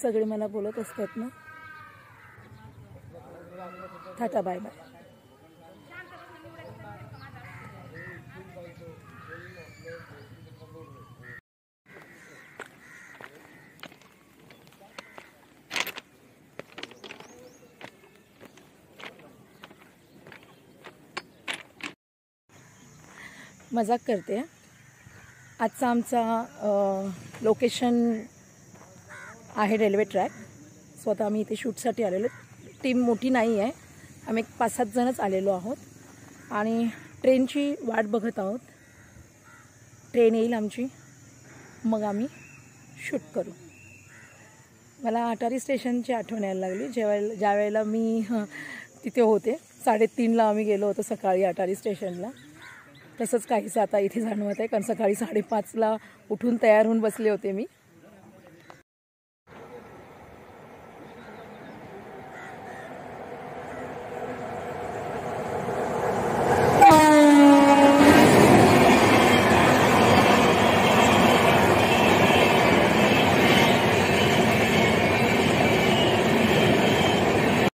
सगळे मला बोलत असतात ना, टाटा बाय बाय. मजाक करते. आजचा आमचा लोकेशन आहे रेल्वे ट्रॅक. स्वतः आम्ही इथे शूटसाठी आलेलो. टीम मोठी नाही आहे, आम्ही 5-7 जणच आलेलो आहोत आणि ट्रेनची वाट बघत आहोत. ट्रेन येईल आमची, मग आम्ही शूट करू. मला अटारी स्टेशनची आठवण यायला लागली ज्या वेळेला मी तिथे होते. 3:30ला आम्ही गेलो होतो सकाळी अटारी स्टेशनला. तसंच काहीसं आता इथे जाणवत आहे, कारण सकाळी 5:30ला उठून तयार होऊन बसले होते मी.